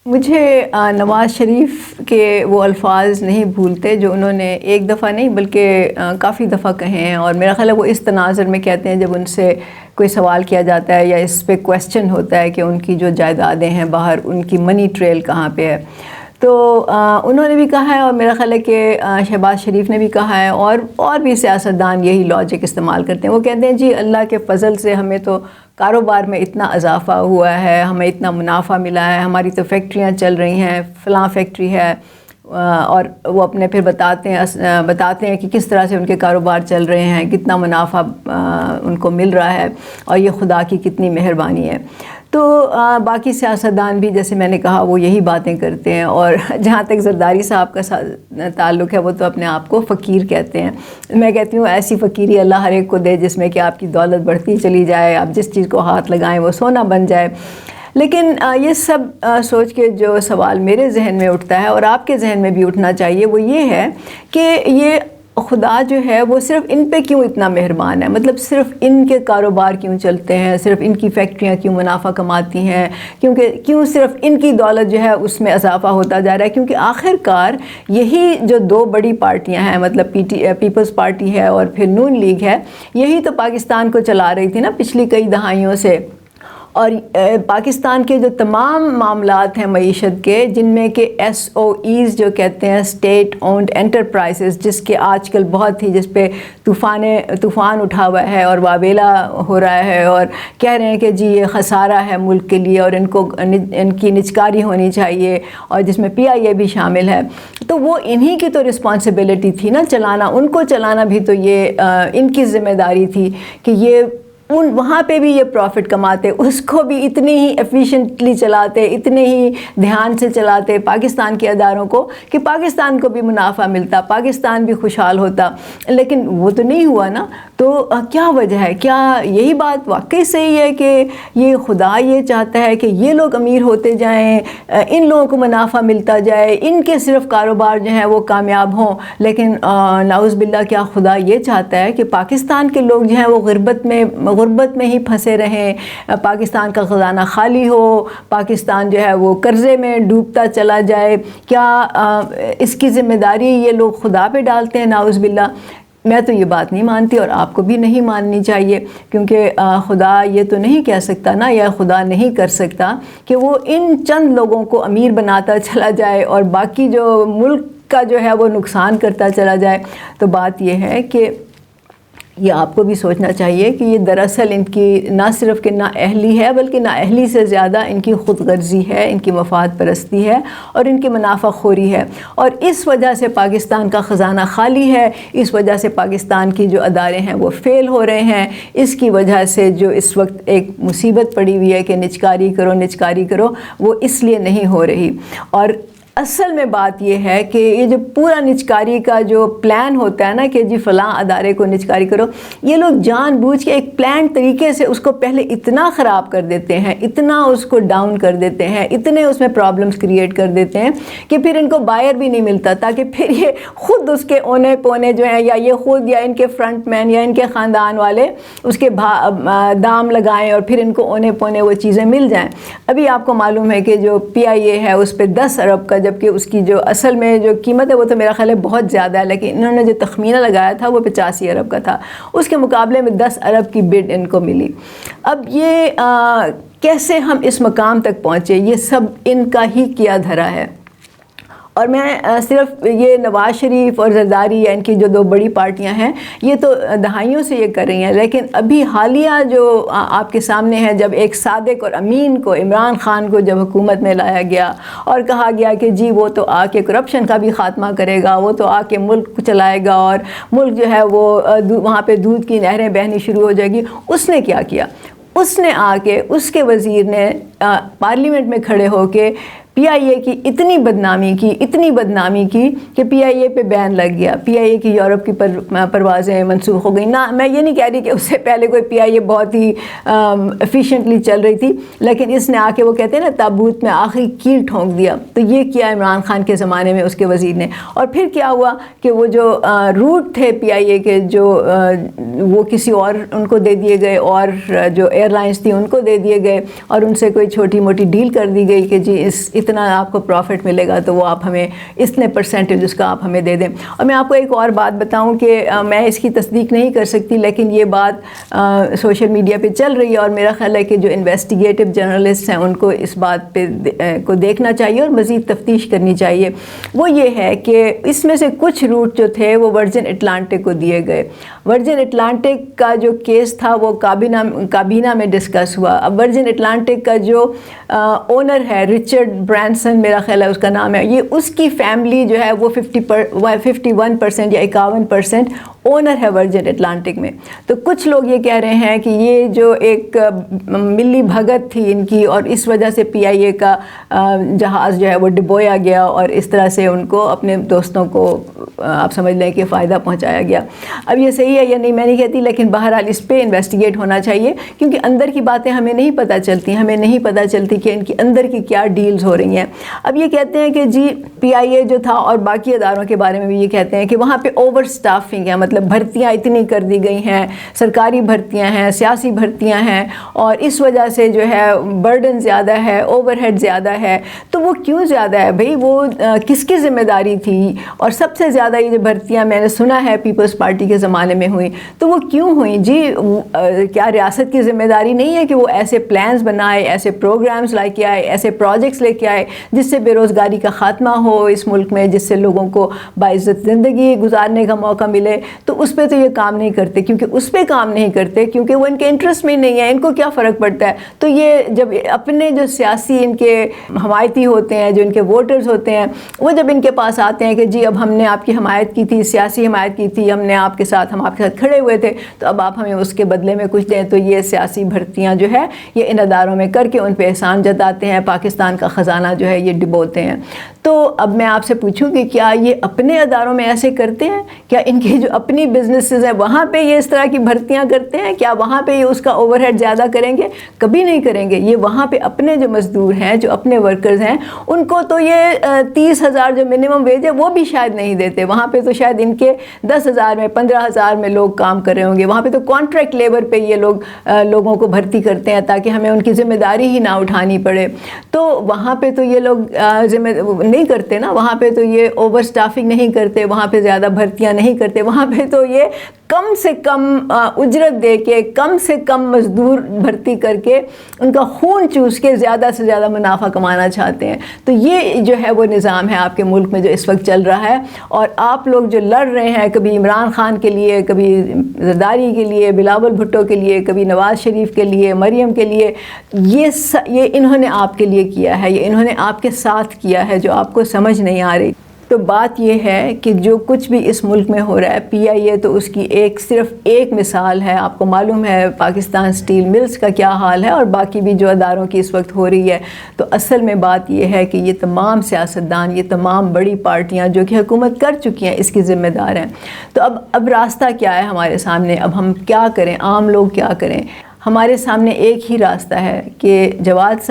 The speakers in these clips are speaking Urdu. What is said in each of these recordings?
مجھے نواز شریف کے وہ الفاظ نہیں بھولتے جو انہوں نے ایک دفعہ نہیں بلکہ کافی دفعہ کہے ہیں، اور میرا خیال ہے وہ اس تناظر میں کہتے ہیں جب ان سے کوئی سوال کیا جاتا ہے یا اس پہ کویسچن ہوتا ہے کہ ان کی جو جائیدادیں ہیں باہر، ان کی منی ٹریل کہاں پہ ہے، تو انہوں نے بھی کہا ہے، اور میرا خیال ہے کہ شہباز شریف نے بھی کہا ہے، اور بھی سیاستدان یہی لاجک استعمال کرتے ہیں۔ وہ کہتے ہیں جی اللہ کے فضل سے ہمیں تو کاروبار میں اتنا اضافہ ہوا ہے، ہمیں اتنا منافع ملا ہے، ہماری تو فیکٹریاں چل رہی ہیں، فلاں فیکٹری ہے، اور وہ اپنے پھر بتاتے ہیں کہ کس طرح سے ان کے کاروبار چل رہے ہیں، کتنا منافع ان کو مل رہا ہے، اور یہ خدا کی کتنی مہربانی ہے۔ تو باقی سیاستدان بھی جیسے میں نے کہا وہ یہی باتیں کرتے ہیں، اور جہاں تک زرداری صاحب کا تعلق ہے وہ تو اپنے آپ کو فقیر کہتے ہیں۔ میں کہتی ہوں ایسی فقیری اللہ ہر ایک کو دے جس میں کہ آپ کی دولت بڑھتی چلی جائے، آپ جس چیز کو ہاتھ لگائیں وہ سونا بن جائے۔ لیکن یہ سب سوچ کے جو سوال میرے ذہن میں اٹھتا ہے اور آپ کے ذہن میں بھی اٹھنا چاہیے وہ یہ ہے کہ یہ خدا جو ہے وہ صرف ان پہ کیوں اتنا مہربان ہے؟ مطلب صرف ان کے کاروبار کیوں چلتے ہیں، صرف ان کی فیکٹریاں کیوں منافع کماتی ہیں، کیوں صرف ان کی دولت جو ہے اس میں اضافہ ہوتا جا رہا ہے؟ کیونکہ آخر کار یہی جو دو بڑی پارٹیاں ہیں، مطلب پیپلز پارٹی ہے اور پھر نون لیگ ہے، یہی تو پاکستان کو چلا رہی تھی نا پچھلی کئی دہائیوں سے۔ اور پاکستان کے جو تمام معاملات ہیں معیشت کے، جن میں کہ ایس او ایز جو کہتے ہیں اسٹیٹ اونڈ انٹرپرائزز، جس کے آج کل بہت ہی جس پہ طوفان اٹھا ہوا ہے اور واویلا ہو رہا ہے، اور کہہ رہے ہیں کہ جی یہ خسارہ ہے ملک کے لیے اور ان کی نجکاری ہونی چاہیے، اور جس میں پی آئی اے بھی شامل ہے، تو وہ انہی کی تو رسپانسبلٹی تھی نا چلانا، ان کو چلانا بھی تو یہ ان کی ذمہ داری تھی کہ یہ وہاں پہ بھی یہ پروفٹ کماتے، اس کو بھی اتنے ہی ایفیشینٹلی چلاتے، اتنے ہی دھیان سے چلاتے پاکستان کے اداروں کو کہ پاکستان کو بھی منافع ملتا، پاکستان بھی خوشحال ہوتا۔ لیکن وہ تو نہیں ہوا نا۔ تو کیا وجہ ہے؟ کیا یہی بات واقعی صحیح ہے کہ یہ خدا یہ چاہتا ہے کہ یہ لوگ امیر ہوتے جائیں، ان لوگوں کو منافع ملتا جائے، ان کے صرف کاروبار جو ہیں وہ کامیاب ہوں؟ لیکن نعوذ باللہ کیا خدا یہ چاہتا ہے کہ پاکستان کے لوگ جو ہیں وہ غربت میں ہی پھنسے رہیں، پاکستان کا خزانہ خالی ہو، پاکستان جو ہے وہ قرضے میں ڈوبتا چلا جائے؟ کیا اس کی ذمہ داری یہ لوگ خدا پہ ڈالتے ہیں؟ نعوذ باللہ میں تو یہ بات نہیں مانتی، اور آپ کو بھی نہیں ماننی چاہیے، کیونکہ خدا یہ تو نہیں کہہ سکتا نا، یا خدا نہیں کر سکتا کہ وہ ان چند لوگوں کو امیر بناتا چلا جائے اور باقی جو ملک کا جو ہے وہ نقصان کرتا چلا جائے۔ تو بات یہ ہے کہ یہ آپ کو بھی سوچنا چاہیے کہ یہ دراصل ان کی نہ صرف کہ نااہلی ہے، بلکہ نااہلی سے زیادہ ان کی خود غرضی ہے، ان کی مفاد پرستی ہے، اور ان کی منافع خوری ہے، اور اس وجہ سے پاکستان کا خزانہ خالی ہے، اس وجہ سے پاکستان کی جو ادارے ہیں وہ فیل ہو رہے ہیں، اس کی وجہ سے جو اس وقت ایک مصیبت پڑی ہوئی ہے کہ نجکاری کرو، وہ اس لیے نہیں ہو رہی۔ اور اصل میں بات یہ ہے کہ یہ جو پورا نجکاری کا جو پلان ہوتا ہے نا کہ جی فلاں ادارے کو نجکاری کرو، یہ لوگ جان بوجھ کے ایک پلان طریقے سے اس کو پہلے اتنا خراب کر دیتے ہیں، اتنا اس کو ڈاؤن کر دیتے ہیں، اتنے اس میں پرابلمز کریٹ کر دیتے ہیں کہ پھر ان کو بائر بھی نہیں ملتا، تاکہ پھر یہ خود اس کے اونے پونے جو ہیں، یا یہ خود یا ان کے فرنٹ مین یا ان کے خاندان والے اس کے دام لگائیں اور پھر ان کو اونے پونے وہ چیزیں مل جائیں۔ ابھی آپ کو معلوم ہے کہ جو پی آئی اے ہے اس پہ 10 ارب کا، جبکہ اس کی جو اصل میں جو قیمت ہے وہ تو میرا خیال ہے بہت زیادہ ہے، لیکن انہوں نے جو تخمینہ لگایا تھا وہ 85 ارب کا تھا، اس کے مقابلے میں 10 ارب کی بڈ ان کو ملی۔ اب یہ کیسے ہم اس مقام تک پہنچے؟ یہ سب ان کا ہی کیا دھرا ہے۔ اور میں صرف یہ نواز شریف اور زرداری یا ان کی جو دو بڑی پارٹیاں ہیں یہ تو دہائیوں سے یہ کر رہی ہیں، لیکن ابھی حالیہ جو آپ کے سامنے ہے، جب ایک صادق اور امین کو، عمران خان کو جب حکومت میں لایا گیا اور کہا گیا کہ جی وہ تو آ کے کرپشن کا بھی خاتمہ کرے گا، وہ تو آ کے ملک کو چلائے گا، اور ملک جو ہے وہ وہاں پہ دودھ کی نہریں بہنی شروع ہو جائے گی، اس نے کیا کیا؟ اس نے آ کے اس کے وزیر نے پارلیمنٹ میں کھڑے ہو کے پی آئی اے کی اتنی بدنامی کی کہ پی آئی اے پہ بین لگ گیا، پی آئی اے کی یورپ کی پروازیں منسوخ ہو گئیں۔ نہ میں یہ نہیں کہہ رہی کہ اس سے پہلے کوئی پی آئی اے بہت ہی ایفیشینٹلی چل رہی تھی، لیکن اس نے آ کے وہ کہتے ہیں نا تابوت میں آخری کیل ٹھونک دیا، تو یہ کیا عمران خان کے زمانے میں اس کے وزیر نے۔ اور پھر کیا ہوا کہ وہ جو روٹ تھے پی آئی اے کے جو وہ کسی اور ان کو دے دیے گئے، اور جو ایئر لائنس تھیں ان کو دے دیے گئے، اور ان سے کوئی چھوٹی موٹی ڈیل کر دی گئی کہ جی اتنا آپ کو پروفٹ ملے گا تو وہ آپ ہمیں اتنے پرسنٹیج اس کا آپ ہمیں دے دیں. اور میں آپ کو ایک اور بات بتاؤں کہ میں اس کی تصدیق نہیں کر سکتی لیکن یہ بات سوشل میڈیا پہ چل رہی ہے اور میرا خیال ہے کہ جو انویسٹیگیٹو جرنلسٹ ہیں ان کو اس بات پہ کو دیکھنا چاہیے اور مزید تفتیش کرنی چاہیے. وہ یہ ہے کہ اس میں سے کچھ روٹ جو تھے وہ ورجن اٹلانٹک کو دیے گئے. ورجن اٹلانٹک کا جو کیس تھا وہ کابینہ میں ڈسکس ہوا. اب ورجن اٹلانٹک کا جو اونر ہے رچرڈ برانسن میرا خیال ہے اس کا نام ہے, یہ اس کی فیملی جو ہے وہ 51% یا 51% اونر ہے ورجن اٹلانٹک میں. تو کچھ لوگ یہ کہہ رہے ہیں کہ یہ جو ایک ملی بھگت تھی ان کی اور اس وجہ سے PIA کا جہاز جو ہے وہ ڈبویا گیا اور اس طرح سے ان کو اپنے دوستوں کو آپ سمجھ لیں کہ فائدہ پہنچایا گیا. اب یہ صحیح ہے یا نہیں میں نہیں کہتی, لیکن بہرحال اس پہ انویسٹیگیٹ ہونا چاہیے کیونکہ اندر کی باتیں ہمیں نہیں پتہ چلتی, ہمیں نہیں پتہ چلتی کہ ان کی اندر کی کیا ڈیلز ہو رہی ہیں. اب یہ کہتے ہیں کہ جی PIA جو تھا اور باقی اداروں کے بارے میں بھی یہ کہتے ہیں کہ وہاں پہ اوور سٹافنگ ہے, مطلب بھرتیاں اتنی کر دی گئی ہیں, سرکاری بھرتیاں ہیں, سیاسی بھرتیاں ہیں اور اس وجہ سے جو ہے برڈن زیادہ ہے, اوور ہیڈ زیادہ ہے. تو وہ کیوں زیادہ ہے بھئی, وہ کس کی ذمہ داری تھی؟ اور سب سے زیادہ یہ جو بھرتیاں میں نے سنا ہے پیپلز پارٹی کے زمانے میں ہوئیں تو وہ کیوں ہوئیں جی؟ کیا ریاست کی ذمہ داری نہیں ہے کہ وہ ایسے پلانز بنائے, ایسے پروگرامز لے کے آئے, ایسے پروجیکٹس لے کے آئے جس سے بے روزگاری کا خاتمہ ہو اس ملک میں, جس سے لوگوں کو باعزت زندگی گزارنے کا موقع ملے؟ تو اس پہ تو یہ کام نہیں کرتے. کیونکہ اس پہ کام نہیں کرتے کیونکہ وہ ان کے انٹرسٹ میں نہیں ہے, ان کو کیا فرق پڑتا ہے. تو یہ جب اپنے جو سیاسی ان کے حمایتی ہوتے ہیں, جو ان کے ووٹرز ہوتے ہیں, وہ جب ان کے پاس آتے ہیں کہ جی اب ہم نے آپ کی حمایت کی تھی, سیاسی حمایت کی تھی, ہم آپ کے ساتھ کھڑے ہوئے تھے, تو اب آپ ہمیں اس کے بدلے میں کچھ دیں, تو یہ سیاسی بھرتیاں جو ہے یہ ان اداروں میں کر کے ان پہ احسان جتاتے ہیں, پاکستان کا خزانہ جو ہے یہ ڈبوتے ہیں. تو اب میں آپ سے پوچھوں کہ کیا یہ اپنے اداروں میں ایسے کرتے ہیں؟ کیا ان کی جو اپنی بزنسز ہیں وہاں پہ یہ اس طرح کی بھرتیاں کرتے ہیں؟ کیا وہاں پہ یہ اس کا اوور ہیڈ زیادہ کریں گے؟ کبھی نہیں کریں گے. یہ وہاں پہ اپنے جو مزدور ہیں, جو اپنے ورکرز ہیں, ان کو تو یہ 30,000 جو منیمم ویج ہے وہ بھی شاید نہیں دیتے. وہاں پہ تو شاید ان کے 10,000 میں 15,000 میں لوگ کام کر رہے ہوں گے. وہاں پہ تو کانٹریکٹ لیبر پہ یہ لوگوں کو بھرتی کرتے ہیں تاکہ ہمیں ان کی ذمہ داری ہی نہ اٹھانی پڑے. تو وہاا پہ تو یہ لوگ نہیں کرتے نا, وہاں پہ تو یہ اوور سٹافنگ نہیں کرتے, وہاں پہ زیادہ بھرتیاں نہیں کرتے. وہاں پہ تو یہ کم سے کم اجرت دے کے, کم سے کم مزدور بھرتی کر کے, ان کا خون چوس کے زیادہ سے زیادہ منافع کمانا چاہتے ہیں. تو یہ جو ہے وہ نظام ہے آپ کے ملک میں جو اس وقت چل رہا ہے. اور آپ لوگ جو لڑ رہے ہیں کبھی عمران خان کے لیے, کبھی زرداری کے لیے, بلاول بھٹو کے لیے, کبھی نواز شریف کے لیے, مریم کے لیے, یہ انہوں نے آپ کے لیے کیا ہے, یہ انہوں نے آپ کے ساتھ کیا ہے جو آپ کو سمجھ نہیں آ رہی. تو بات یہ ہے کہ جو کچھ بھی اس ملک میں ہو رہا ہے, PIA تو اس کی صرف ایک مثال ہے. آپ کو معلوم ہے پاکستان سٹیل ملز کا کیا حال ہے اور باقی بھی جو اداروں کی اس وقت ہو رہی ہے. تو اصل میں بات یہ ہے کہ یہ تمام سیاستدان, یہ تمام بڑی پارٹیاں جو کہ حکومت کر چکی ہیں اس کی ذمہ دار ہیں. تو اب راستہ کیا ہے ہمارے سامنے؟ اب ہم کیا کریں, عام لوگ کیا کریں؟ ہمارے سامنے ایک ہی راستہ ہے کہ جواد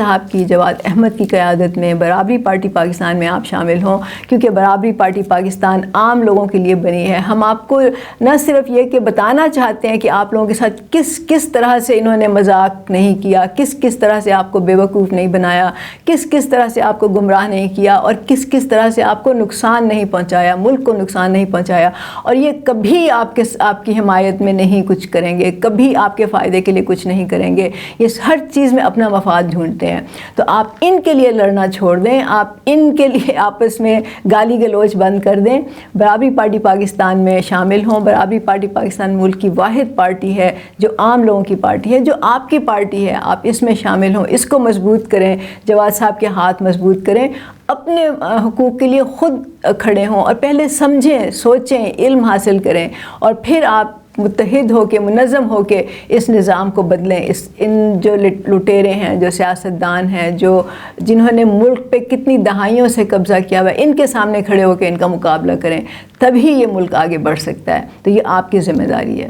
احمد کی قیادت میں برابری پارٹی پاکستان میں آپ شامل ہوں, کیونکہ برابری پارٹی پاکستان عام لوگوں کے لیے بنی ہے. ہم آپ کو نہ صرف یہ کہ بتانا چاہتے ہیں کہ آپ لوگوں کے ساتھ کس طرح سے انہوں نے مذاق نہیں کیا, کس طرح سے آپ کو بے وقوف نہیں بنایا, کس طرح سے آپ کو گمراہ نہیں کیا, اور کس طرح سے آپ کو نقصان نہیں پہنچایا, ملک کو نقصان نہیں پہنچایا. اور یہ کبھی آپ کی حمایت میں نہیں کچھ کریں گے, کبھی آپ کے فائدے کے لیے کچھ نہیں کریں گے. یہ ہر چیز میں اپنا مفاد ڈھونڈتے ہیں. تو آپ ان کے لیے لڑنا چھوڑ دیں, آپ ان کے لیے آپس میں گالی گلوچ بند کر دیں, برابری پارٹی پاکستان میں شامل ہوں. برابری پارٹی پاکستان ملک کی واحد پارٹی ہے جو عام لوگوں کی پارٹی ہے, جو آپ کی پارٹی ہے. آپ اس میں شامل ہوں, اس کو مضبوط کریں, جواد صاحب کے ہاتھ مضبوط کریں, اپنے حقوق کے لیے خود کھڑے ہوں اور پہلے سمجھیں, سوچیں, علم حاصل کریں, اور پھر آپ متحد ہو کے, منظم ہو کے اس نظام کو بدلیں. ان جو لٹیرے ہیں, جو سیاستدان ہیں, جنہوں نے ملک پہ کتنی دہائیوں سے قبضہ کیا ہوا ہے, ان کے سامنے کھڑے ہو کے ان کا مقابلہ کریں, تبھی یہ ملک آگے بڑھ سکتا ہے. تو یہ آپ کی ذمہ داری ہے.